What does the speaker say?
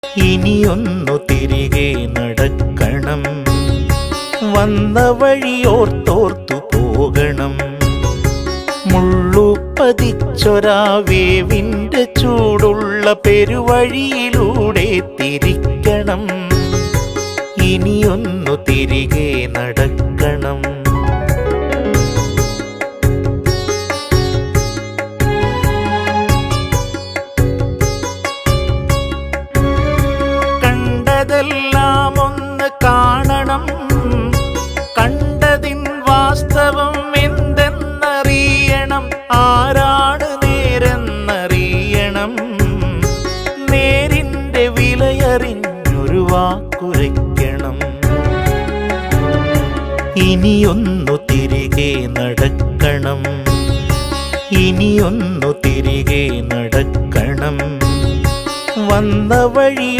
ഇനിയൊന്നു തിരികെ നടക്കണം, വന്ന വഴിയോർത്തോർത്തു പോകണം. മുള്ളുപതിച്ചൊരാ വേവിൻ്റെ ചൂടുള്ള പെരുവഴിയിലൂടെ തിരിക്കണം. ഇനിയൊന്നു തിരികെ നടക്കണം. കണ്ടതെല്ലാം ഒന്ന് കാണണം, കണ്ടതിൻ വാസ്തവം എന്തെന്നറിയണം. ആരാണ് നേരെന്നറിയണം, നേരിൻ്റെ വിലയറിഞ്ഞൊരു വാക്കുരയ്ക്കണം. ഇനിയൊന്നു തിരികെ നടക്കണം, ഇനിയൊന്നു തിരികെ നടക്കണം. വന്ന വഴി